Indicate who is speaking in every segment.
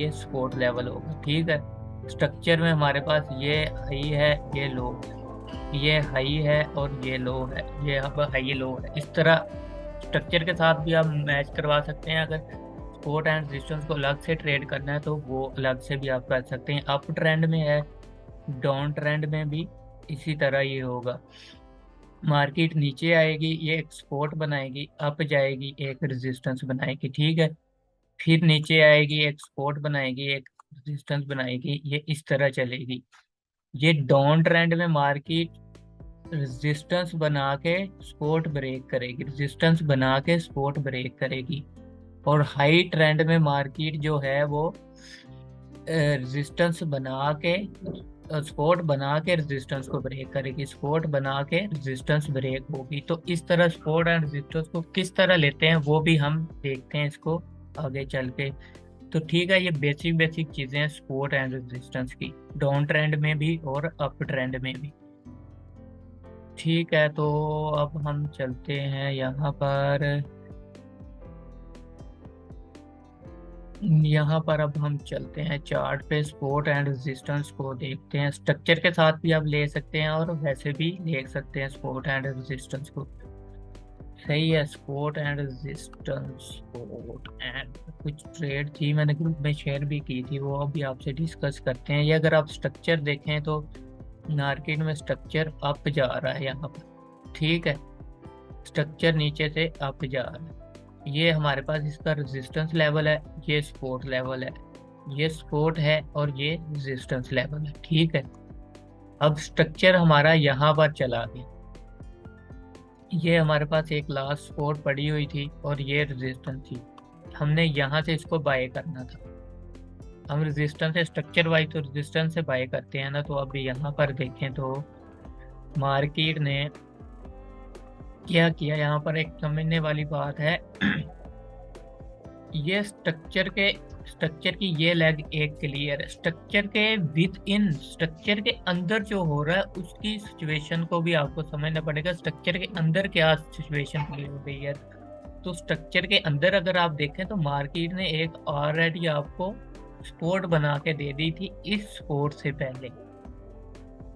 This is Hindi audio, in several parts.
Speaker 1: ये सपोर्ट लेवल होगा। ठीक है, स्ट्रक्चर में हमारे पास ये हाई है, ये लो, ये हाई है और ये लो है, ये यहाँ पर हाई लो है। इस तरह स्ट्रक्चर के साथ भी आप मैच करवा सकते हैं। अगर सपोर्ट एंड रेजिस्टेंस को अलग से ट्रेड करना है तो वो अलग से भी आप कर सकते हैं। अप ट्रेंड में है, डाउन ट्रेंड में भी इसी तरह ये होगा। मार्केट नीचे आएगी, ये एक सपोर्ट बनाएगी, अप जाएगी, एक रेजिस्टेंस बनाएगी। ठीक है, फिर नीचे आएगी, एक सपोर्ट बनाएगी, एक रेजिस्टेंस बनाएगी, ये इस तरह चलेगी। ये डाउन ट्रेंड में मार्केट रेजिस्टेंस बना के सपोर्ट ब्रेक करेगी, रेजिस्टेंस बना के सपोर्ट ब्रेक करेगी। और हाई ट्रेंड में मार्केट जो है वो रेजिस्टेंस बना के सपोर्ट बना के रेजिस्टेंस को ब्रेक करेगी, सपोर्ट बना के रेजिस्टेंस ब्रेक होगी। तो इस तरह सपोर्ट एंड रेजिस्टेंस को किस तरह लेते हैं वो भी हम देखते हैं इसको आगे चल के। तो ठीक है, ये बेसिक बेसिक चीजें हैं सपोर्ट एंड रेजिस्टेंस की, डाउन ट्रेंड में भी और अप ट्रेंड में भी। ठीक है, तो अब हम चलते हैं यहाँ पर अब हम चलते हैं चार्ट पे, सपोर्ट एंड रेजिस्टेंस को देखते हैं। स्ट्रक्चर के साथ भी आप ले सकते हैं और वैसे भी देख सकते हैं सपोर्ट एंड रेजिस्टेंस को। सही है, support and resistance, support and कुछ ट्रेड थी मैंने ग्रुप में शेयर भी की थी, वो अभी आपसे डिस्कस करते हैं। ये अगर आप स्ट्रक्चर देखें तो मार्केट में स्ट्रक्चर अप जा रहा है यहाँ पर। ठीक है, स्ट्रक्चर नीचे से अप जा रहा है। ये हमारे पास इसका रेजिस्टेंस लेवल है, ये सपोर्ट लेवल है, ये सपोर्ट है और ये रेजिस्टेंस लेवल है। ठीक है, अब स्ट्रक्चर हमारा यहाँ पर चला गया। ये हमारे पास एक लास्ट सपोर्ट पड़ी हुई थी और ये रेजिस्टेंस थी, हमने यहाँ से इसको बाय करना था। हम रेजिस्टेंस से स्ट्रक्चर वाइज तो रेजिस्टेंस से बाय करते हैं ना, तो अब यहाँ पर देखें तो मार्केट ने क्या किया। यहाँ पर एक समझने वाली बात है ये स्ट्रक्चर की ये लेग एक क्लियर है, स्ट्रक्चर के विद इन, स्ट्रक्चर के अंदर जो हो रहा है उसकी सिचुएशन को भी आपको समझना पड़ेगा। स्ट्रक्चर के अंदर क्या सिचुएशन क्लियर हो गई है, तो स्ट्रक्चर के अंदर अगर आप देखें तो मार्केट ने एक ऑलरेडी आपको सपोर्ट बना के दे दी थी इस सपोर्ट से पहले।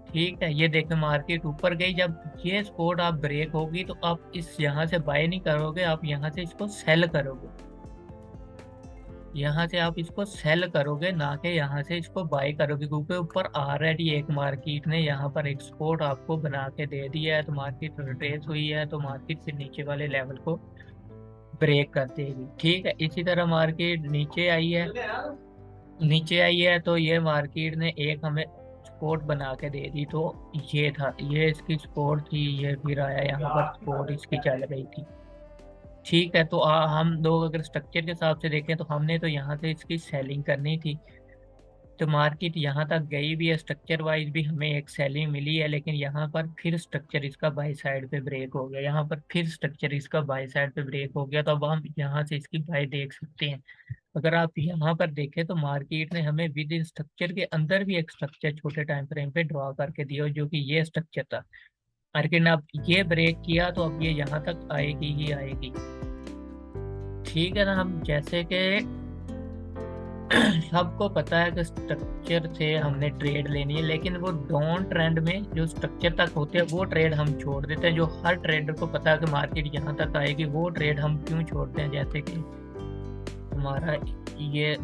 Speaker 1: ठीक है, ये देखें मार्केट ऊपर गई, जब ये सपोर्ट आप ब्रेक होगी तो आप इस यहाँ से बाय नहीं करोगे, आप यहाँ से इसको सेल करोगे, यहाँ से आप इसको सेल करोगे ना कि यहाँ से इसको बाय करोगे, क्योंकि ऊपर ऑलरेडी एक मार्केट ने यहाँ पर एक सपोर्ट आपको बना के दे दिया है। तो मार्केट रिट्रेस हुई है तो मार्केट फिर नीचे वाले लेवल को ब्रेक कर देगी। ठीक है, इसी तरह मार्केट नीचे आई है तो ये मार्केट ने एक हमें सपोर्ट बना के दे दी, तो ये था, ये इसकी सपोर्ट थी, ये फिर आया यहाँ पर सपोर्ट इसकी चल रही थी। ठीक है, तो हम लोग अगर स्ट्रक्चर के हिसाब से देखें तो हमने तो यहाँ से इसकी सेलिंग करनी थी, तो मार्केट यहाँ तक गई भी है, स्ट्रक्चर वाइज भी हमें एक सेलिंग मिली है, लेकिन यहाँ पर फिर स्ट्रक्चर इसका बाई साइड पे ब्रेक हो गया, यहाँ पर फिर स्ट्रक्चर इसका बाई साइड पे ब्रेक हो गया, तो अब हम यहाँ से इसकी बाई देख सकते हैं। अगर आप यहाँ पर देखें तो मार्केट ने हमें विद इन स्ट्रक्चर के अंदर भी एक स्ट्रक्चर छोटे टाइम फ्रेम पे ड्रॉ करके दिया, जो कि ये स्ट्रक्चर था। मार्केट ने अब ये ब्रेक किया तो अब ये यहाँ तक आएगी ही आएगी। ठीक है ना, हम जैसे कि सबको पता है कि स्ट्रक्चर से हमने ट्रेड लेनी है, लेकिन वो डाउन ट्रेंड में जो स्ट्रक्चर तक होते हैं वो ट्रेड हम छोड़ देते हैं। जो हर ट्रेडर को पता है कि मार्केट यहाँ तक आएगी, वो ट्रेड हम क्यों छोड़ते हैं। जैसे कि हमारा ये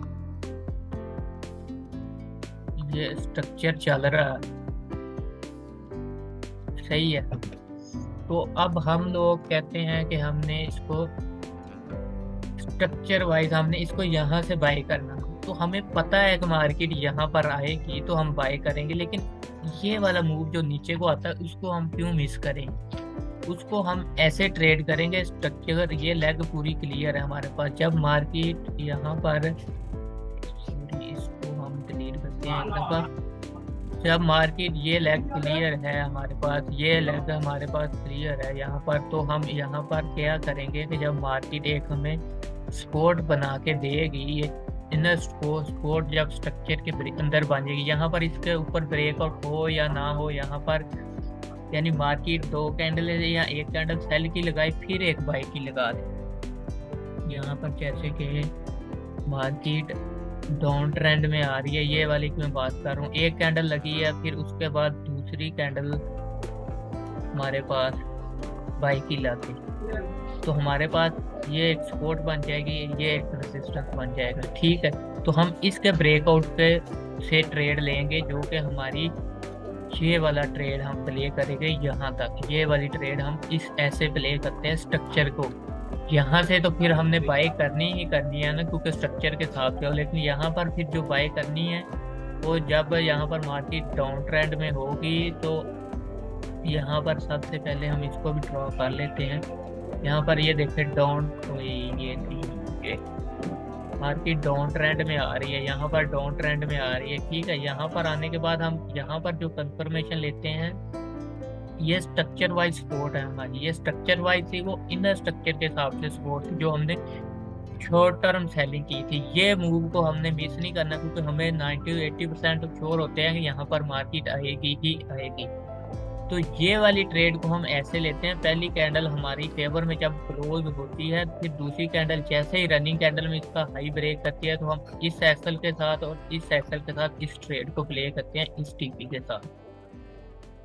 Speaker 1: स्ट्रक्चर चल रहा है, सही है, तो अब हम लोग कहते हैं कि हमने इसको स्ट्रक्चर वाइज हमने इसको यहाँ से बाय करना, तो हमें पता है कि मार्केट यहाँ पर आएगी तो हम बाय करेंगे, लेकिन ये वाला मूव जो नीचे को आता है उसको हम क्यों मिस करें। उसको हम ऐसे ट्रेड करेंगे, स्ट्रक्चर ये लेग पूरी क्लियर है हमारे पास, जब मार्केट यहाँ पर, इसको हम डिलीट करते हैं एक दफा, जब मार्केट ये लेग क्लियर है हमारे पास, ये लेग हमारे पास क्लियर है यहाँ पर, तो हम यहाँ पर क्या करेंगे कि जब मार्केट एक हमें सपोर्ट बना के देगी, ये इनर सपोर्ट जब स्ट्रक्चर के अंदर बनेगी, यहाँ पर इसके ऊपर ब्रेकआउट हो या ना हो, यहाँ पर यानी मार्केट 2 कैंडल या एक कैंडल सेल की लगाए फिर एक बाई की लगा दे, यहाँ पर जैसे कि मार्केट डाउन ट्रेंड में आ रही है, ये वाली की मैं बात कर रहा हूँ। एक कैंडल लगी है, फिर उसके बाद दूसरी कैंडल हमारे पास बाई की लगी, तो हमारे पास ये एक सपोर्ट बन जाएगी, ये एक रेजिस्टेंस बन जाएगा। ठीक है, तो हम इसके ब्रेकआउट पे से ट्रेड लेंगे, जो कि हमारी ये वाला ट्रेड हम प्ले करेंगे यहाँ तक। ये वाली ट्रेड हम इस ऐसे प्ले करते हैं स्ट्रक्चर को। यहाँ से तो फिर हमने बाय करनी ही करनी है ना, क्योंकि स्ट्रक्चर के साथ है। लेकिन यहाँ पर फिर जो बाय करनी है वो जब यहाँ पर मार्केट डाउन ट्रेंड में होगी, तो यहाँ पर सबसे पहले हम इसको भी ड्रॉ कर लेते हैं। यहाँ पर ये देखें डाउन, ये मार्केट डाउन ट्रेंड में आ रही है, यहाँ पर डाउन ट्रेंड में आ रही है। ठीक है, यहाँ पर आने के बाद हम यहाँ पर जो कंफर्मेशन लेते हैं, ये स्ट्रक्चर वाइज सपोर्ट है हमारी। ये स्ट्रक्चर वाइज थी, वो इनर स्ट्रक्चर के हिसाब से सपोर्ट थी जो हमने शॉर्ट टर्म सेलिंग की थी। ये मूव को हमने मिस नहीं करना, क्योंकि हमें 90-80% श्योर होते हैं कि यहाँ पर मार्केट आएगी ही आएगी। तो ये वाली ट्रेड को हम ऐसे लेते हैं, पहली कैंडल हमारी फेवर में जब क्लोज होती है, फिर दूसरी कैंडल जैसे ही रनिंग कैंडल में इसका हाई ब्रेक करती है, तो हम इस एक्सल के साथ और इस एक्सल के साथ इस ट्रेड को प्ले करते हैं इस टीपी के साथ।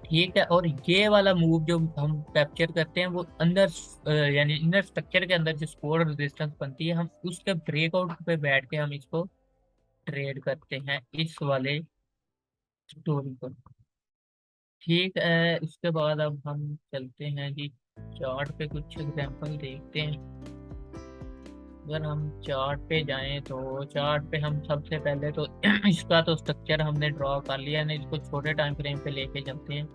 Speaker 1: ठीक है, और ये वाला मूव जो हम कैप्चर करते हैं, वो अंदर यानी इनर स्ट्रक्चर के अंदर जो सपोर्ट रेजिस्टेंस बनती है, हम उसके ब्रेकआउट पे बैठ के हम इसको ट्रेड करते हैं, इस वाले स्टोरी को। ठीक है, इसके बाद अब हम चलते हैं जी चार्ट पे, कुछ एग्जांपल देखते हैं। अगर हम चार्ट पे जाएं तो चार्ट पे हम सबसे पहले तो इसका तो स्ट्रक्चर हमने ड्रॉ कर लिया है ना, इसको छोटे टाइम फ्रेम पे लेके चलते हैं।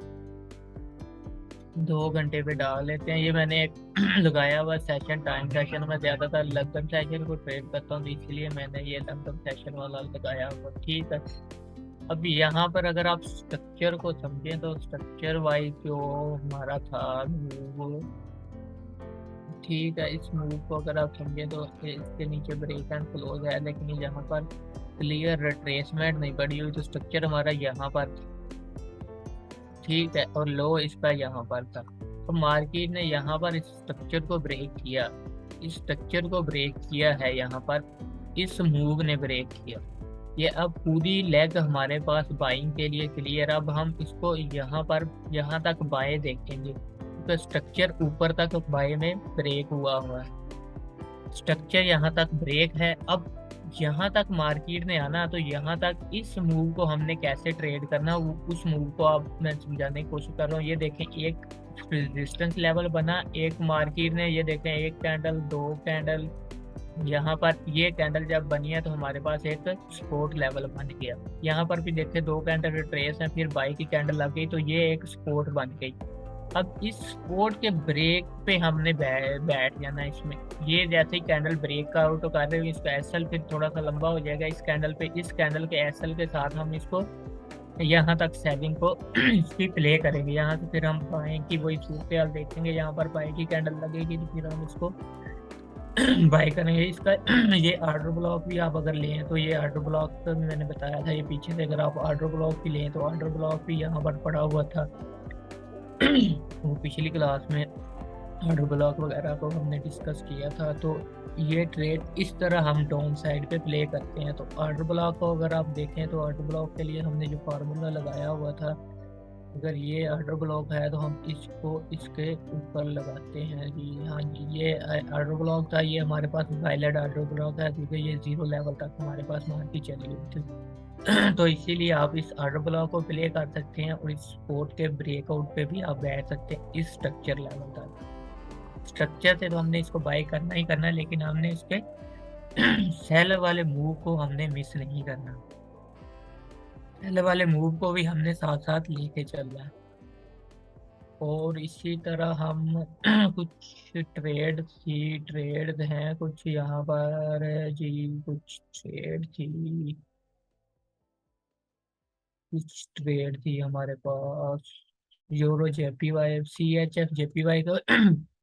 Speaker 1: 2 घंटे पे डाल लेते हैं। ये मैंने एक लगाया हुआ सेशन, टाइम सेशन में ज़्यादातर लंदन सेशन को ट्रेड करता हूँ, तो इसलिए मैंने ये लंदन सेशन वाला लगाया हुआ। ठीक है, अब यहाँ पर अगर आप स्ट्रक्चर को समझें, तो स्ट्रक्चर वाइज जो हमारा था वो, ठीक है, इस मूव को अगर आप समझें तो इसके नीचे ब्रेक एंड क्लोज है, लेकिन यहाँ पर क्लियर रिट्रेसमेंट नहीं पड़ी हुई, तो स्ट्रक्चर हमारा यहाँ पर, ठीक है, और लो इसका यहाँ पर था। तो मार्केट ने यहाँ पर इस स्ट्रक्चर को ब्रेक किया, इस स्ट्रक्चर को ब्रेक किया है, यहाँ पर इस मूव ने ब्रेक किया। ये अब पूरी लेग हमारे पास बाइंग के लिए क्लियर। अब हम इसको यहाँ पर यहाँ तक बाय देखेंगे, क्योंकि स्ट्रक्चर ऊपर तक बाय में ब्रेक हुआ हुआ है, स्ट्रक्चर यहाँ तक ब्रेक है। अब यहाँ तक मार्केट ने आना, तो यहाँ तक इस मूव को हमने कैसे ट्रेड करना, उस मूव को अब मैं समझाने की कोशिश कर रहा हूँ। ये देखें, एक रेजिस्टेंस लेवल बना, एक मार्केट ने, ये देखें, एक कैंडल, दो कैंडल, यहाँ पर ये कैंडल जब बनी है तो हमारे पास एक सपोर्ट लेवल बन गया। यहाँ पर भी देखे, दो कैंडल ट्रेस है, फिर बाई की कैंडल लग गई, तो ये एक सपोर्ट बन गई। अब इस सपोर्ट के ब्रेक पे हमने बैठ जाना इसमें। ये जैसे ही कैंडल ब्रेक आउट कर रहे हो, इसका एसएल फिर थोड़ा सा लंबा हो जाएगा इस कैंडल पे, इस कैंडल के एसएल के साथ हम इसको यहाँ तक सेलिंग को इसकी प्ले करेंगे। यहाँ से फिर हम बाएं की वही सूरत देखेंगे, यहाँ पर बाई की कैंडल लगेगी, तो फिर हम इसको बाय करेंगे। इसका ये आर्डर ब्लॉक भी आप अगर लें, तो ये आर्डर ब्लॉक तो मैंने बताया था, ये पीछे से अगर आप आर्डर ब्लॉक भी लें, तो आर्डर ब्लॉक भी यहाँ पर पड़ा हुआ था। वो पिछली क्लास में आर्डर ब्लॉक वगैरह को हमने डिस्कस किया था। तो ये ट्रेड इस तरह हम डाउन साइड पे प्ले करते हैं। तो आर्डर ब्लॉक को अगर आप देखें, तो आर्डर ब्लॉक के लिए हमने जो फार्मूला लगाया हुआ था, अगर ये आर्डर ब्लॉक है तो हम इसको इसके ऊपर लगाते हैं जी। हाँ जी, ये आर्डर ब्लॉक था, ये हमारे पास वैलिड आर्डर ब्लॉक है, क्योंकि ये 0 लेवल तक हमारे पास मार्केट चली हुई थी। तो इसीलिए आप इस आर्डर ब्लॉक को प्ले कर सकते हैं, और इस स्पोर्ट के ब्रेकआउट पे भी आप बैठ सकते हैं इस स्ट्रक्चर लेवल तक। स्ट्रक्चर से तो हमने इसको बाय करना ही करना है, लेकिन हमने इसके सेल वाले मूव को हमने मिस नहीं करना, सेल वाले मूव को भी हमने साथ साथ लेके चलना है। और इसी तरह हम कुछ ट्रेड हैं कुछ यहाँ पर जी, कुछ ट्रेड थी, कुछ ट्रेड थी हमारे पास। यूरो जेपीवाई, CHF जेपीवाई का